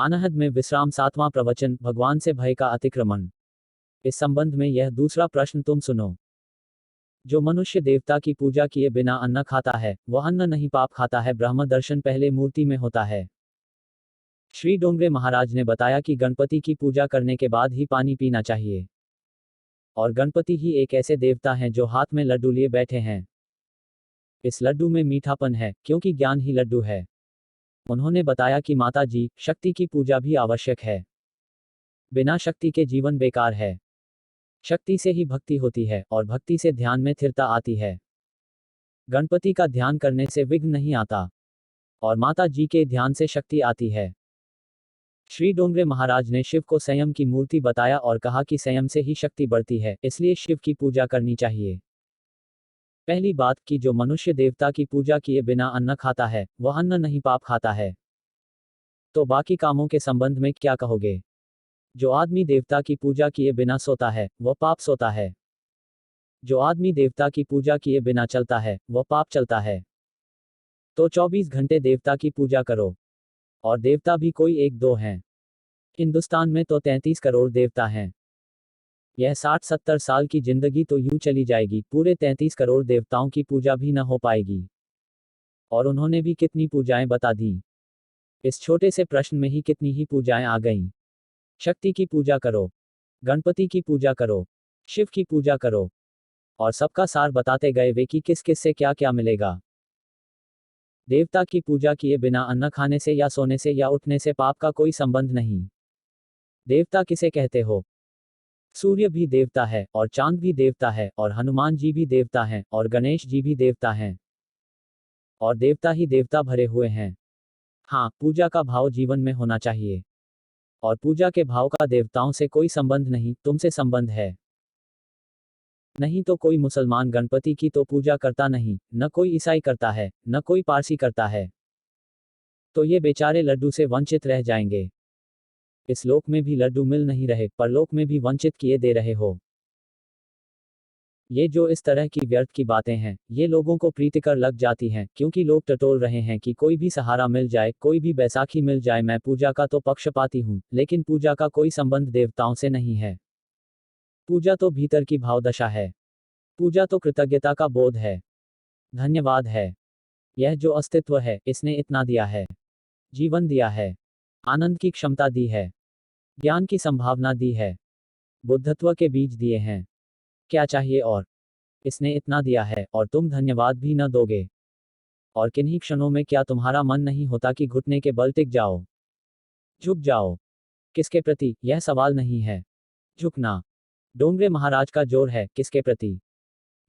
अनहद में विश्राम 7वां प्रवचन, भगवान से भय का अतिक्रमण। इस संबंध में यह दूसरा प्रश्न तुम सुनो। जो मनुष्य देवता की पूजा किए बिना अन्न खाता है, वह अन्न नहीं पाप खाता है। ब्रह्म दर्शन पहले मूर्ति में होता है। श्री डोंगरे महाराज ने बताया कि गणपति की पूजा करने के बाद ही पानी पीना चाहिए। और गणपति ही एक ऐसे देवता हैं जो हाथ में लड्डू लिए बैठे हैं। इस लड्डू में मीठापन है, क्योंकि ज्ञान ही लड्डू है। उन्होंने बताया कि माता जी, शक्ति की पूजा भी आवश्यक है। बिना शक्ति के जीवन बेकार है। शक्ति से ही भक्ति होती है, और भक्ति से ध्यान में स्थिरता आती है। गणपति का ध्यान करने से विघ्न नहीं आता, और माता जी के ध्यान से शक्ति आती है। श्री डोंगरे महाराज ने शिव को संयम की मूर्ति बताया और कहा कि संयम से ही शक्ति बढ़ती है, इसलिए शिव की पूजा करनी चाहिए। पहली बात कि जो मनुष्य देवता की पूजा किए बिना अन्न खाता है, वह अन्न नहीं पाप खाता है। तो बाकी कामों के संबंध में क्या कहोगे? जो आदमी देवता की पूजा किए बिना सोता है, वह पाप सोता है। जो आदमी देवता की पूजा किए बिना चलता है, वह पाप चलता है। तो 24 घंटे देवता की पूजा करो। और देवता भी कोई एक दो हैं। हिंदुस्तान में तो 33 करोड़ देवता हैं। यह 60-70 साल की जिंदगी तो यूं चली जाएगी, पूरे 33 करोड़ देवताओं की पूजा भी न हो पाएगी। और उन्होंने भी कितनी पूजाएं बता दी। इस छोटे से प्रश्न में ही कितनी ही पूजाएं आ गईं। शक्ति की पूजा करो, गणपति की पूजा करो, शिव की पूजा करो। और सबका सार बताते गए वे कि किस किस से क्या क्या मिलेगा। देवता की पूजा किए बिना अन्न खाने से या सोने से या उठने से पाप का कोई संबंध नहीं। देवता किसे कहते हो? सूर्य भी देवता है, और चांद भी देवता है, और हनुमान जी भी देवता हैं, और गणेश जी भी देवता हैं। और देवता ही देवता भरे हुए हैं। हाँ, पूजा का भाव जीवन में होना चाहिए। और पूजा के भाव का देवताओं से कोई संबंध नहीं, तुमसे संबंध है। नहीं तो कोई मुसलमान गणपति की तो पूजा करता नहीं, न कोई ईसाई करता है, न कोई पारसी करता है। तो ये बेचारे लड्डू से वंचित रह जाएंगे। इस लोक में भी लड्डू मिल नहीं रहे, परलोक में भी वंचित किए दे रहे हो। ये जो इस तरह की व्यर्थ की बातें हैं, ये लोगों को प्रीतिकर लग जाती हैं, क्योंकि लोग टटोल रहे हैं कि कोई भी सहारा मिल जाए, कोई भी बैसाखी मिल जाए। मैं पूजा का तो पक्षपाती हूँ, लेकिन पूजा का कोई संबंध देवताओं से नहीं है। पूजा तो भीतर की भावदशा है। पूजा तो कृतज्ञता का बोध है। धन्यवाद है। यह जो अस्तित्व है, इसने इतना दिया है। जीवन दिया है। आनंद की क्षमता दी है। ज्ञान की संभावना दी है। बुद्धत्व के बीज दिए हैं। क्या चाहिए और? इसने इतना दिया है, और तुम धन्यवाद भी न दोगे? और किन्हीं क्षणों में क्या तुम्हारा मन नहीं होता कि घुटने के बल टिक जाओ, झुक जाओ? किसके प्रति, यह सवाल नहीं है। झुकना डोंगरे महाराज का जोर है, किसके प्रति?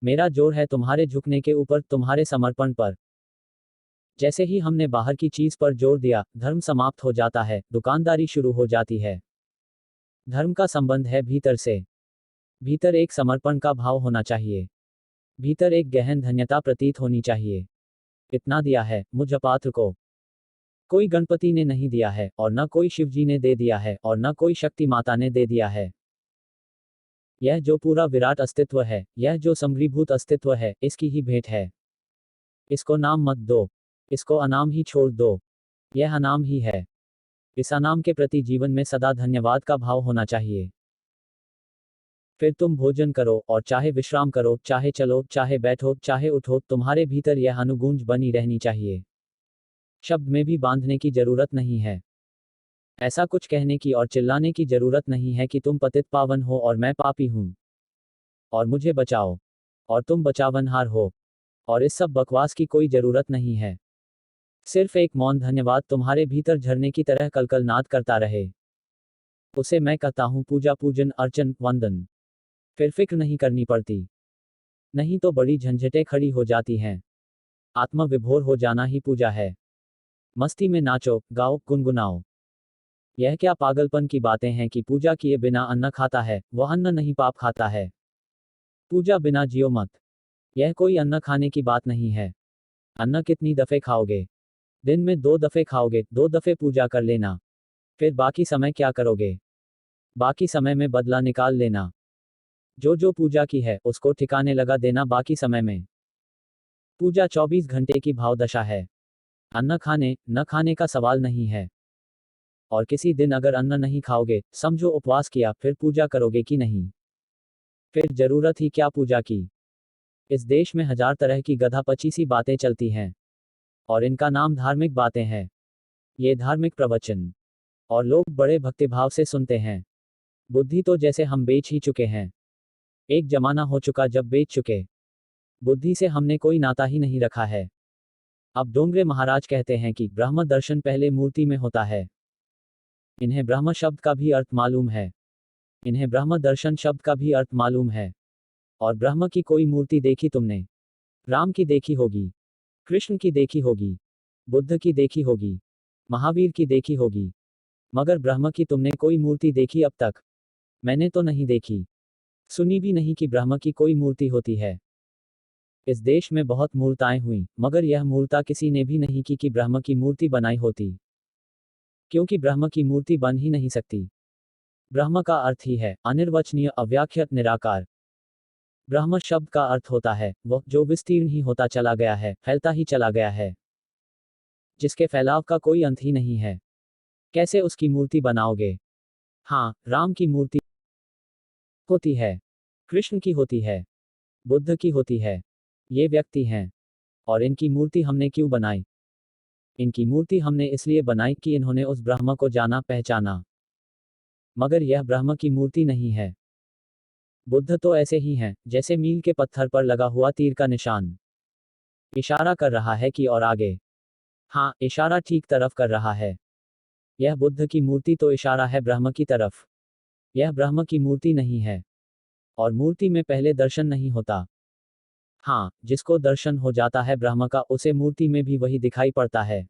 मेरा जोर है तुम्हारे झुकने के ऊपर, तुम्हारे समर्पण पर। जैसे ही हमने बाहर की चीज पर जोर दिया, धर्म समाप्त हो जाता है, दुकानदारी शुरू हो जाती है। धर्म का संबंध है भीतर से। भीतर एक समर्पण का भाव होना चाहिए। भीतर एक गहन धन्यता प्रतीत होनी चाहिए। इतना दिया है मुझ अपात्र को। कोई गणपति ने नहीं दिया है, और न कोई शिवजी ने दे दिया है, और न कोई शक्ति माता ने दे दिया है। यह जो पूरा विराट अस्तित्व है, यह जो समग्रीभूत अस्तित्व है, इसकी ही भेंट है। इसको नाम मत दो। इसको अनाम ही छोड़ दो। यह अनाम ही है। इस अनाम के प्रति जीवन में सदा धन्यवाद का भाव होना चाहिए। फिर तुम भोजन करो, और चाहे विश्राम करो, चाहे चलो, चाहे बैठो, चाहे उठो, तुम्हारे भीतर यह अनुगूंज बनी रहनी चाहिए। शब्द में भी बांधने की जरूरत नहीं है। ऐसा कुछ कहने की और चिल्लाने की जरूरत नहीं है कि तुम पतित पावन हो और मैं पापी हूं, और मुझे बचाओ, और तुम बचावनहार हो। और इस सब बकवास की कोई जरूरत नहीं है। सिर्फ एक मौन धन्यवाद तुम्हारे भीतर झरने की तरह कलकलनाद करता रहे। उसे मैं कहता हूं पूजा, पूजन, अर्चन, वंदन। फिर फिक्र नहीं करनी पड़ती। नहीं तो बड़ी झंझटें खड़ी हो जाती हैं। आत्म विभोर हो जाना ही पूजा है। मस्ती में नाचो, गाओ, गुनगुनाओ। यह क्या पागलपन की बातें हैं कि पूजा किए बिना अन्न खाता है, वह अन्न नहीं पाप खाता है। पूजा बिना जियो मत। यह कोई अन्न खाने की बात नहीं है। अन्न कितनी दफे खाओगे? दिन में 2 दफे खाओगे, 2 दफे पूजा कर लेना। फिर बाकी समय क्या करोगे? बाकी समय में बदला निकाल लेना। जो पूजा की है, उसको ठिकाने लगा देना बाकी समय में। पूजा 24 घंटे की भावदशा है। अन्न खाने, न खाने का सवाल नहीं है। और किसी दिन अगर अन्न नहीं खाओगे, समझो उपवास किया, फिर पूजा करोगे कि नहीं? फिर जरूरत ही क्या पूजा की? इस देश में हजार तरह की गधा पचीसी बातें चलती हैं, और इनका नाम धार्मिक बातें हैं। ये धार्मिक प्रवचन और लोग बड़े भक्तिभाव से सुनते हैं। बुद्धि तो जैसे हम बेच ही चुके हैं। एक जमाना हो चुका जब बेच चुके। बुद्धि से हमने कोई नाता ही नहीं रखा है। अब डोंगरे महाराज कहते हैं कि ब्रह्म दर्शन पहले मूर्ति में होता है। इन्हें ब्रह्म शब्द का भी अर्थ मालूम है। इन्हें ब्रह्म दर्शन शब्द का भी अर्थ मालूम है। और ब्रह्म की कोई मूर्ति देखी तुमने? राम की देखी होगी, कृष्ण की देखी होगी, बुद्ध की देखी होगी, महावीर की देखी होगी, मगर ब्रह्म की तुमने कोई मूर्ति देखी अब तक? मैंने तो नहीं देखी, सुनी भी नहीं कि ब्रह्म की कोई मूर्ति होती है। इस देश में बहुत मूर्ताएं हुई, मगर यह मूर्ता किसी ने भी नहीं की कि ब्रह्म की मूर्ति बनाई होती, क्योंकि ब्रह्म की मूर्ति बन ही नहीं सकती। ब्रह्म का अर्थ ही है अनिर्वचनीय, अव्याख्यात, निराकार। ब्रह्म शब्द का अर्थ होता है वह जो विस्तीर्ण ही होता चला गया है, फैलता ही चला गया है, जिसके फैलाव का कोई अंत ही नहीं है। कैसे उसकी मूर्ति बनाओगे? हाँ, राम की मूर्ति होती है, कृष्ण की होती है, बुद्ध की होती है। ये व्यक्ति हैं, और इनकी मूर्ति हमने क्यों बनाई? इनकी मूर्ति हमने इसलिए बनाई कि इन्होंने उस ब्रह्म को जाना, पहचाना। मगर यह ब्रह्म की मूर्ति नहीं है। बुद्ध तो ऐसे ही हैं, जैसे मील के पत्थर पर लगा हुआ तीर का निशान। इशारा कर रहा है कि और आगे। हाँ, इशारा ठीक तरफ कर रहा है। यह बुद्ध की मूर्ति तो इशारा है ब्रह्म की तरफ। यह ब्रह्म की मूर्ति नहीं है। और मूर्ति में पहले दर्शन नहीं होता। हाँ, जिसको दर्शन हो जाता है ब्रह्म का, उसे मूर्ति में भी वही दिखाई पड़ता है।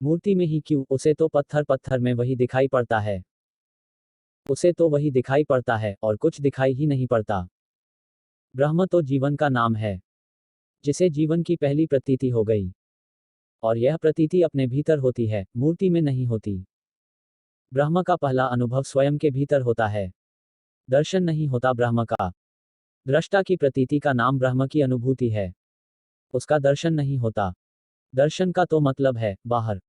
मूर्ति में ही क्यों, उसे तो पत्थर पत्थर में वही दिखाई पड़ता है। उसे तो वही दिखाई पड़ता है, और कुछ दिखाई ही नहीं पड़ता। ब्रह्म तो जीवन का नाम है, जिसे जीवन की पहली प्रतीति हो गई। और यह प्रतीति अपने भीतर होती है, मूर्ति में नहीं होती। ब्रह्म का पहला अनुभव स्वयं के भीतर होता है। दर्शन नहीं होता ब्रह्म का। दृष्टा की प्रतीति का नाम ब्रह्म की अनुभूति है। उसका दर्शन नहीं होता। दर्शन का तो मतलब है बाहर।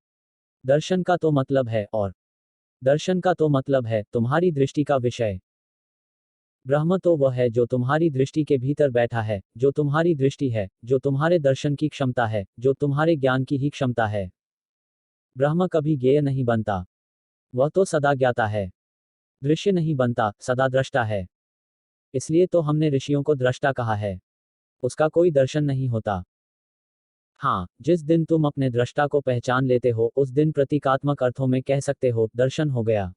दर्शन का तो मतलब है और। दर्शन का तो मतलब है तुम्हारी दृष्टि का विषय। ब्रह्म तो वह है जो तुम्हारी दृष्टि के भीतर बैठा है, जो तुम्हारी दृष्टि है, जो तुम्हारे दर्शन की क्षमता है, जो तुम्हारे ज्ञान की ही क्षमता है। ब्रह्म कभी ज्ञेय नहीं बनता। वह तो सदा ज्ञाता है। दृश्य नहीं बनता, सदा दृष्टा है। इसलिए तो हमने ऋषियों को दृष्टा कहा है। उसका कोई दर्शन नहीं होता। हाँ, जिस दिन तुम अपने दृष्टा को पहचान लेते हो, उस दिन प्रतीकात्मक अर्थों में कह सकते हो दर्शन हो गया।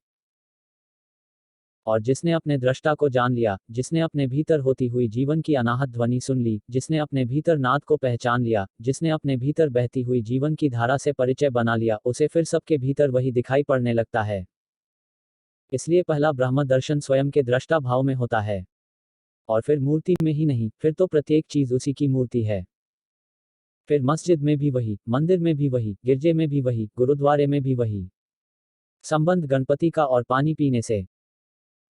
और जिसने अपने दृष्टा को जान लिया, जिसने अपने भीतर होती हुई जीवन की अनाहत ध्वनि सुन ली, जिसने अपने भीतर नाद को पहचान लिया, जिसने अपने भीतर बहती हुई जीवन की धारा से परिचय बना लिया, उसे फिर सबके भीतर वही दिखाई पड़ने लगता है। इसलिए पहला ब्रह्म दर्शन स्वयं के दृष्टा भाव में होता है, और फिर मूर्ति में ही नहीं, फिर तो प्रत्येक चीज उसी की मूर्ति है। फिर मस्जिद में भी वही, मंदिर में भी वही, गिरजे में भी वही, गुरुद्वारे में भी वही। संबंध गणपति का और पानी पीने से।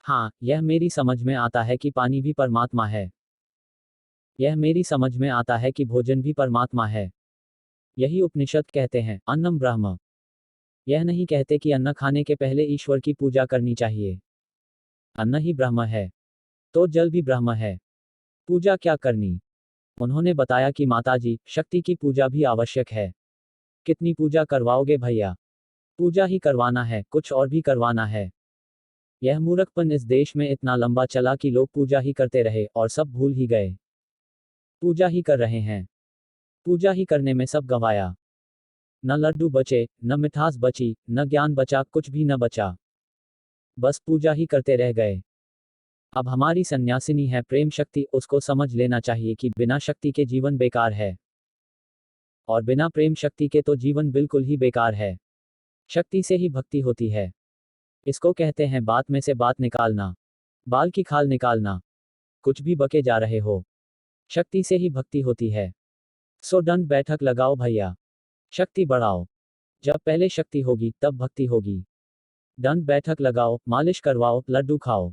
हाँ, यह मेरी समझ में आता है कि पानी भी परमात्मा है। यह मेरी समझ में आता है कि भोजन भी परमात्मा है। यही उपनिषद कहते हैं अन्नम ब्रह्म। यह नहीं कहते कि अन्न खाने के पहले ईश्वर की पूजा करनी चाहिए। अन्न ही ब्रह्म है, तो जल भी ब्रह्म है। पूजा क्या करनी? उन्होंने बताया कि माताजी, शक्ति की पूजा भी आवश्यक है। कितनी पूजा करवाओगे भैया? पूजा ही करवाना है, कुछ और भी करवाना है। यह मूर्खपन इस देश में इतना लंबा चला कि लोग पूजा ही करते रहे और सब भूल ही गए। पूजा ही कर रहे हैं। पूजा ही करने में सब गंवाया। न लड्डू बचे, न मिठास बची, न ज्ञान बचा, कुछ भी न बचा। बस पूजा ही करते रह गए। अब हमारी सन्यासिनी है प्रेम शक्ति, उसको समझ लेना चाहिए कि बिना शक्ति के जीवन बेकार है। और बिना प्रेम शक्ति के तो जीवन बिल्कुल ही बेकार है। शक्ति से ही भक्ति होती है। इसको कहते हैं बात में से बात निकालना, बाल की खाल निकालना। कुछ भी बके जा रहे हो। शक्ति से ही भक्ति होती है। सो दंड बैठक लगाओ भैया, शक्ति बढ़ाओ। जब पहले शक्ति होगी तब भक्ति होगी। दंड बैठक लगाओ, मालिश करवाओ, लड्डू खाओ।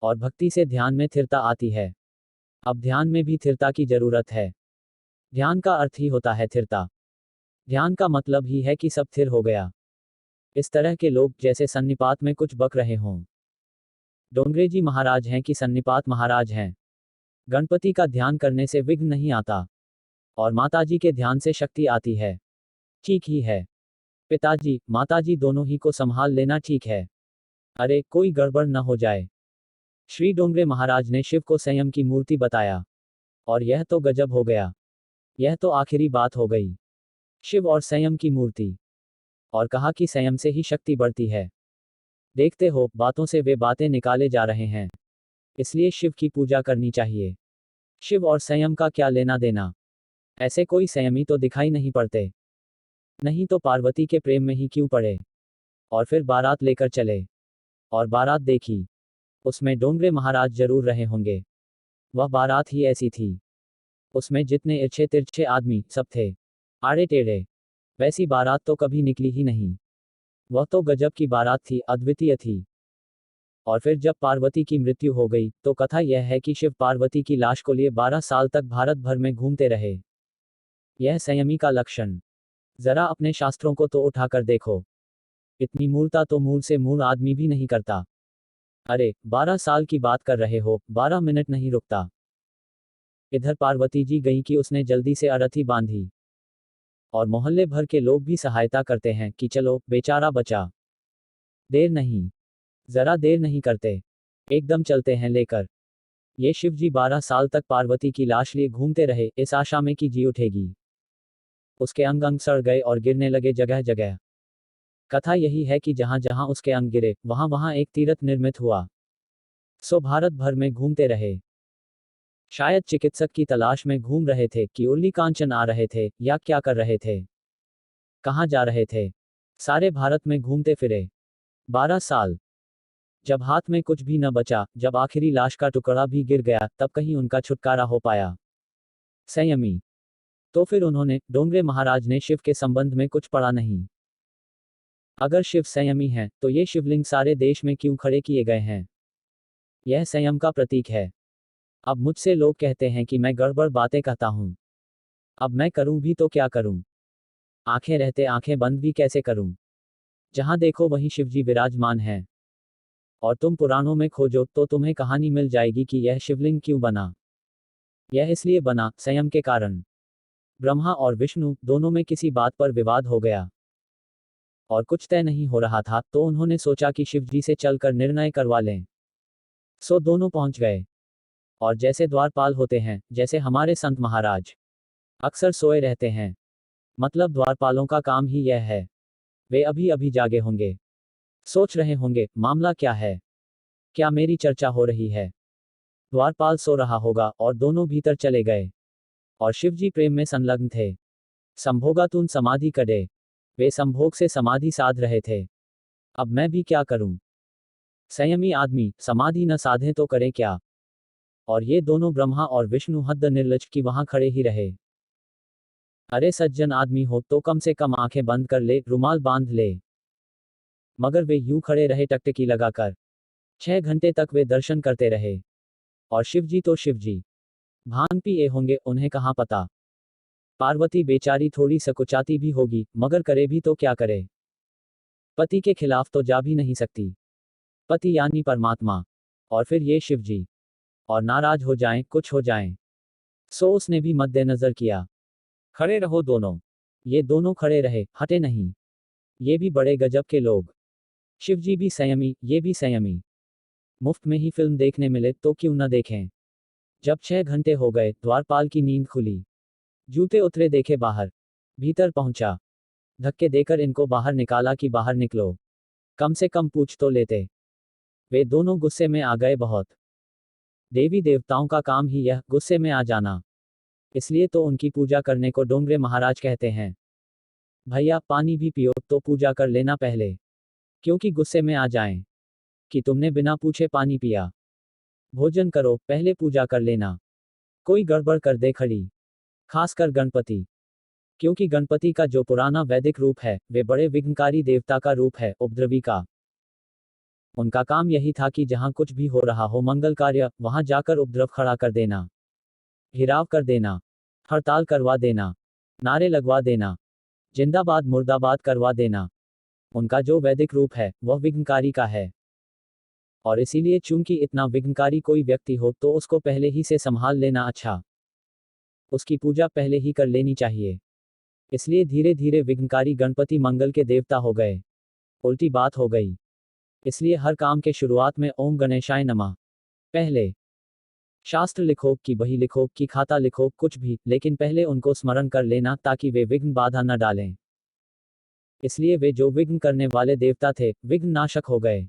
और भक्ति से ध्यान में स्थिरता आती है। अब ध्यान में भी स्थिरता की जरूरत है। ध्यान का अर्थ ही होता है स्थिरता। ध्यान का मतलब ही है कि सब स्थिर हो गया। इस तरह के लोग जैसे सन्निपात में कुछ बक रहे हों। डोंगरे जी महाराज हैं कि सन्निपात महाराज हैं। गणपति का ध्यान करने से विघ्न नहीं आता, और माताजी के ध्यान से शक्ति आती है। ठीक ही है। पिताजी माताजी दोनों ही को संभाल लेना ठीक है। अरे कोई गड़बड़ न हो जाए। श्री डोंगरे महाराज ने शिव को संयम की मूर्ति बताया, और यह तो गजब हो गया। यह तो आखिरी बात हो गई। शिव और संयम की मूर्ति, और कहा कि संयम से ही शक्ति बढ़ती है। देखते हो, बातों से वे बातें निकाले जा रहे हैं। इसलिए शिव की पूजा करनी चाहिए। शिव और संयम का क्या लेना देना? ऐसे कोई संयमी तो दिखाई नहीं पड़ते। नहीं तो पार्वती के प्रेम में ही क्यों पड़े? और फिर बारात लेकर चले, और बारात देखी। उसमें डोंगरे महाराज जरूर रहे होंगे। वह बारात ही ऐसी थी। उसमें जितने इर्छे तिरछे आदमी सब थे, आड़े टेढ़े। वैसी बारात तो कभी निकली ही नहीं। वह तो गजब की बारात थी, अद्वितीय थी। और फिर जब पार्वती की मृत्यु हो गई, तो कथा यह है कि शिव पार्वती की लाश को लिए 12 साल तक भारत भर में घूमते रहे। यह संयमी का लक्षण। जरा अपने शास्त्रों को तो उठाकर देखो। इतनी मूर्ता तो मूल से मूल आदमी भी नहीं करता। अरे 12 साल की बात कर रहे हो, 12 मिनट नहीं रुकता। इधर पार्वती जी गई कि उसने जल्दी से अरथी बांधी, और मोहल्ले भर के लोग भी सहायता करते हैं कि चलो बेचारा बचा। देर नहीं, जरा देर नहीं करते, एकदम चलते हैं लेकर। ये शिव जी 12 साल तक पार्वती की लाश लिए घूमते रहे, इस आशा में कि जी उठेगी। उसके अंग अंग सड़ गए और गिरने लगे जगह जगह। कथा यही है कि जहां जहां उसके अंग गिरे, वहां वहां एक तीर्थ निर्मित हुआ। सो भारत भर में घूमते रहे। शायद चिकित्सक की तलाश में घूम रहे थे कि उर्ली कांचन आ रहे थे, या क्या कर रहे थे, कहाँ जा रहे थे। सारे भारत में घूमते फिरे 12 साल। जब हाथ में कुछ भी न बचा, जब आखिरी लाश का टुकड़ा भी गिर गया, तब कहीं उनका छुटकारा हो पाया। संयमी। तो फिर उन्होंने, डोंगरे महाराज ने शिव के संबंध में कुछ पढ़ा नहीं। अगर शिव संयमी है, तो ये शिवलिंग सारे देश में क्यों खड़े किए गए हैं? यह संयम का प्रतीक है। अब मुझसे लोग कहते हैं कि मैं गड़बड़ बातें कहता हूं। अब मैं करूं भी तो क्या करूं? आंखें रहते आंखें बंद भी कैसे करूं? जहां देखो वहीं शिवजी विराजमान हैं। और तुम पुराणों में खोजो तो तुम्हें कहानी मिल जाएगी कि यह शिवलिंग क्यों बना। यह इसलिए बना, संयम के कारण। ब्रह्मा और विष्णु दोनों में किसी बात पर विवाद हो गया, और कुछ तय नहीं हो रहा था, तो उन्होंने सोचा कि शिवजी से चलकर निर्णय करवा लें। सो दोनों पहुंच गए, और जैसे द्वारपाल होते हैं, जैसे हमारे संत महाराज अक्सर सोए रहते हैं, मतलब द्वारपालों का काम ही यह है। वे अभी अभी जागे होंगे, सोच रहे होंगे मामला क्या है, क्या मेरी चर्चा हो रही है। द्वारपाल सो रहा होगा, और दोनों भीतर चले गए। और शिवजी प्रेम में संलग्न थे। संभोगातुन समाधि करे। वे संभोग से समाधि साध रहे थे। अब मैं भी क्या करूं? संयमी आदमी समाधि न साधे तो करे क्या? और ये दोनों ब्रह्मा और विष्णु हद निर्लज की वहां खड़े ही रहे। अरे सज्जन आदमी हो तो कम से कम आंखें बंद कर ले, रुमाल बांध ले। मगर वे यूं खड़े रहे टकटकी लगाकर। 6 घंटे तक वे दर्शन करते रहे। और शिवजी तो शिवजी भांग पिए होंगे, उन्हें कहाँ पता। पार्वती बेचारी थोड़ी सकुचाती भी होगी, मगर करे भी तो क्या करे। पति के खिलाफ तो जा भी नहीं सकती। पति यानी परमात्मा। और फिर ये शिवजी, और नाराज हो जाएं, कुछ हो जाएं। सो उसने भी मद्देनजर किया, खड़े रहो दोनों। ये दोनों खड़े रहे, हटे नहीं। ये भी बड़े गजब के लोग। शिवजी भी संयमी, ये भी संयमी। मुफ्त में ही फिल्म देखने मिले तो क्यों न देखें। जब 6 घंटे हो गए, द्वारपाल की नींद खुली। जूते उतरे, देखे बाहर। भीतर पहुंचा, धक्के देकर इनको बाहर निकाला कि बाहर निकलो, कम से कम पूछ तो लेते। वे दोनों गुस्से में आ गए बहुत। देवी देवताओं का काम ही यह, गुस्से में आ जाना। इसलिए तो उनकी पूजा करने को डोंगरे महाराज कहते हैं। भैया पानी भी पियो तो पूजा कर लेना पहले, क्योंकि गुस्से में आ जाएं कि तुमने बिना पूछे पानी पिया। भोजन करो, पहले पूजा कर लेना। कोई गड़बड़ कर दे खड़ी, खासकर गणपति। क्योंकि गणपति का जो पुराना वैदिक रूप है, वे बड़े विघ्नकारी देवता का रूप है, उपद्रवी का। उनका काम यही था कि जहां कुछ भी हो रहा हो मंगल कार्य, वहां जाकर उपद्रव खड़ा कर देना, घिराव कर देना, हड़ताल करवा देना, नारे लगवा देना, जिंदाबाद मुर्दाबाद करवा देना। उनका जो वैदिक रूप है वह विघ्नकारी का है, और इसीलिए चूंकि इतना विघ्नकारी कोई व्यक्ति हो तो उसको पहले ही से संभाल लेना अच्छा, उसकी पूजा पहले ही कर लेनी चाहिए। इसलिए धीरे धीरे विघ्नकारी गणपति मंगल के देवता हो गए। उल्टी बात हो गई। इसलिए हर काम के शुरुआत में ओम गणेशाय नमः। पहले शास्त्र लिखो कि बही लिखो कि खाता लिखो कुछ भी, लेकिन पहले उनको स्मरण कर लेना ताकि वे विघ्न बाधा न डालें। इसलिए वे जो विघ्न करने वाले देवता थे विघ्न नाशक हो गए।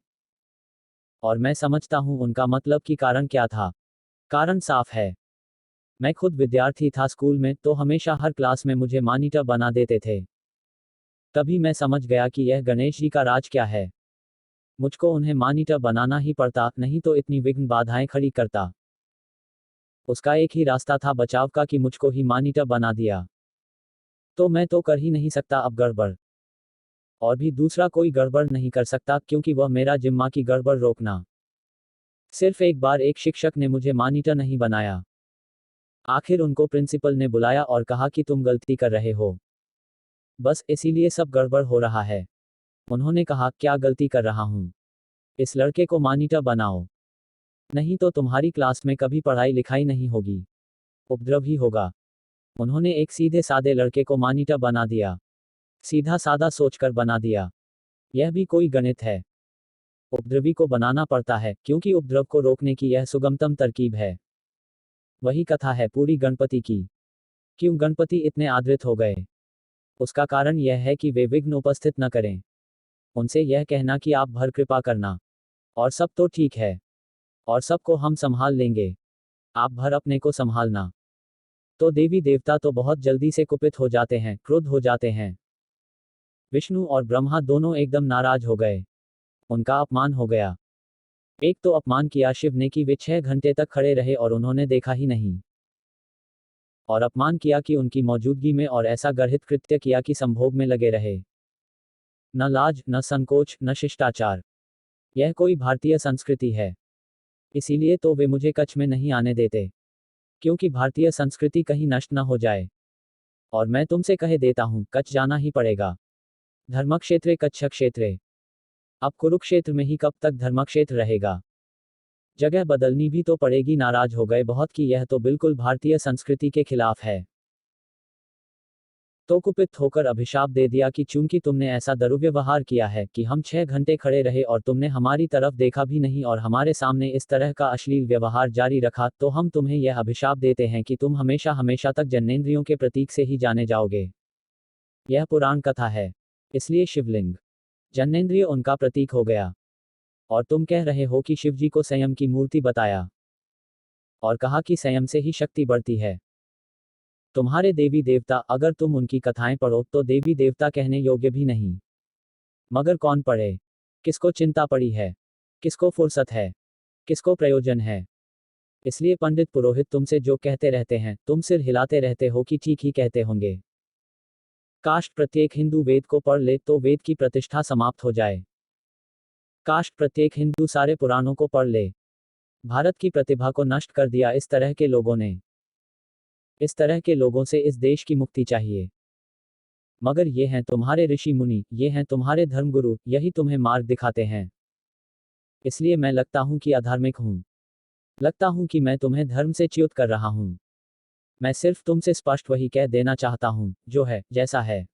और मैं समझता हूं उनका मतलब कि कारण क्या था। कारण साफ है। मैं खुद विद्यार्थी था स्कूल में, तो हमेशा हर क्लास में मुझे मॉनिटर बना देते थे। तभी मैं समझ गया कि यह गणेश जी का राज क्या है। मुझको उन्हें मॉनिटर बनाना ही पड़ता, नहीं तो इतनी विघ्न बाधाएं खड़ी करता। उसका एक ही रास्ता था बचाव का कि मुझको ही मॉनिटर बना दिया। तो मैं तो कर ही नहीं सकता अब गड़बड़। और भी दूसरा कोई गड़बड़ नहीं कर सकता, क्योंकि वह मेरा जिम्मा की गड़बड़ रोकना। सिर्फ एक बार एक शिक्षक ने मुझे मॉनिटर नहीं बनाया। आखिर उनको प्रिंसिपल ने बुलाया और कहा कि तुम गलती कर रहे हो, बस इसीलिए सब गड़बड़ हो रहा है। उन्होंने कहा क्या गलती कर रहा हूं? इस लड़के को मॉनिटर बनाओ, नहीं तो तुम्हारी क्लास में कभी पढ़ाई लिखाई नहीं होगी, उपद्रव ही होगा। उन्होंने एक सीधे सादे लड़के को मॉनिटर बना दिया। सीधा सादा सोचकर बना दिया। यह भी कोई गणित है? उपद्रवी को बनाना पड़ता है, क्योंकि उपद्रव को रोकने की यह सुगमतम तरकीब है। वही कथा है पूरी गणपति की। क्यों गणपति इतने आदृत हो गए? उसका कारण यह है कि वे विघ्न उपस्थित न करें। उनसे यह कहना कि आप भर कृपा करना, और सब तो ठीक है, और सबको हम संभाल लेंगे, आप भर अपने को संभालना। तो देवी देवता तो बहुत जल्दी से कुपित हो जाते हैं, क्रोध हो जाते हैं। विष्णु और ब्रह्मा दोनों एकदम नाराज हो गए। उनका अपमान हो गया। एक तो अपमान किया शिव ने कि वे 6 घंटे तक खड़े रहे और उन्होंने देखा ही नहीं। और अपमान किया कि उनकी मौजूदगी में और ऐसा गर्हित कृत्य किया कि संभोग में लगे रहे। न लाज, न संकोच, न शिष्टाचार। यह कोई भारतीय संस्कृति है। इसीलिए तो वे मुझे कच्छ में नहीं आने देते, क्योंकि भारतीय संस्कृति कहीं नष्ट न हो जाए। और मैं तुमसे कह देता हूं, कच्छ जाना ही पड़ेगा। धर्मक्षेत्रे कच्छ क्षेत्रे। अब कुरुक्षेत्र में ही कब तक धर्मक्षेत्र रहेगा? जगह बदलनी भी तो पड़ेगी। नाराज हो गए बहुत कि यह तो बिल्कुल भारतीय संस्कृति के खिलाफ है। तो कुपित होकर अभिशाप दे दिया कि चूंकि तुमने ऐसा दुर्व्यवहार किया है कि हम 6 घंटे खड़े रहे और तुमने हमारी तरफ देखा भी नहीं और हमारे सामने इस तरह का अश्लील व्यवहार जारी रखा, तो हम तुम्हें यह अभिशाप देते हैं कि तुम हमेशा हमेशा तक जन्नेंद्रियों के प्रतीक से ही जाने जाओगे। यह पुराण कथा है। इसलिए शिवलिंग जन्नेंद्रिय उनका प्रतीक हो गया। और तुम कह रहे हो कि शिवजी को संयम की मूर्ति बताया और कहा कि संयम से ही शक्ति बढ़ती है। तुम्हारे देवी देवता, अगर तुम उनकी कथाएं पढ़ो तो देवी देवता कहने योग्य भी नहीं। मगर कौन पढ़े? किसको चिंता पड़ी है? किसको फुर्सत है? किसको प्रयोजन है? इसलिए पंडित पुरोहित तुमसे जो कहते रहते हैं, तुम सिर हिलाते रहते हो कि ठीक ही कहते होंगे। काश प्रत्येक हिंदू वेद को पढ़ ले तो वेद की प्रतिष्ठा समाप्त हो जाए। काश प्रत्येक हिंदू सारे पुराणों को पढ़ ले। भारत की प्रतिभा को नष्ट कर दिया इस तरह के लोगों ने। इस तरह के लोगों से इस देश की मुक्ति चाहिए। मगर ये हैं तुम्हारे ऋषि मुनि, ये हैं तुम्हारे धर्मगुरु, यही तुम्हें मार्ग दिखाते हैं। इसलिए मैं लगता हूं कि अधार्मिक हूं। लगता हूं कि मैं तुम्हें धर्म से च्युत कर रहा हूं। मैं सिर्फ तुमसे स्पष्ट वही कह देना चाहता हूं, जो है, जैसा है।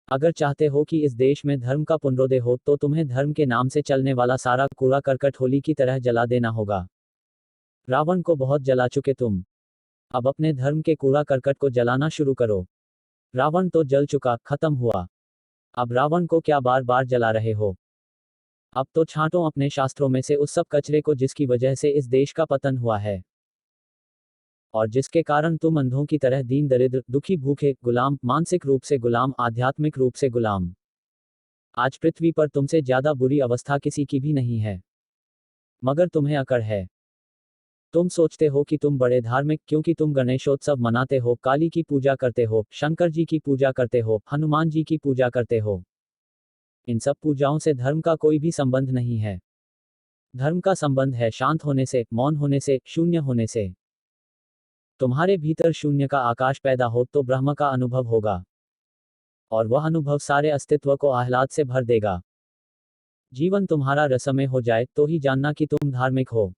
अगर चाहते हो कि इस देश में धर्म का पुनरोदय हो तो तुम्हें धर्म के नाम से चलने वाला सारा कूड़ा करकट होली की तरह जला देना होगा। रावण को बहुत जला चुके तुम। अब अपने धर्म के कूड़ा करकट को जलाना शुरू करो। रावण तो जल चुका, खत्म हुआ। अब रावण को क्या बार बार जला रहे हो? अब तो छांटो अपने शास्त्रों में से उस सब कचरे को जिसकी वजह से इस देश का पतन हुआ है, और जिसके कारण तुम अंधों की तरह दीन दरिद्र, दुखी, भूखे, गुलाम, मानसिक रूप से गुलाम, आध्यात्मिक रूप से गुलाम। आज पृथ्वी पर तुमसे ज्यादा बुरी अवस्था किसी की भी नहीं है। मगर तुम्हें अकड़ है। तुम सोचते हो कि तुम बड़े धार्मिक, क्योंकि तुम गणेशोत्सव मनाते हो, काली की पूजा करते हो, शंकर जी की पूजा करते हो, हनुमान जी की पूजा करते हो। इन सब पूजाओं से धर्म का कोई भी संबंध नहीं है। धर्म का संबंध है शांत होने से, मौन होने से, शून्य होने से। तुम्हारे भीतर शून्य का आकाश पैदा हो तो ब्रह्म का अनुभव होगा। और वह अनुभव सारे अस्तित्व को आह्लाद से भर देगा। जीवन तुम्हारा रसमय हो जाए तो ही जानना कि तुम धार्मिक हो।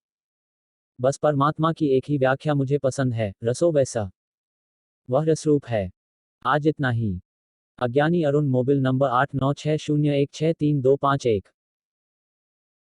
बस परमात्मा की एक ही व्याख्या मुझे पसंद है, रसो वैसा। वह रसरूप है। आज इतना ही। अज्ञानी अरुण, मोबाइल नंबर 8960163251।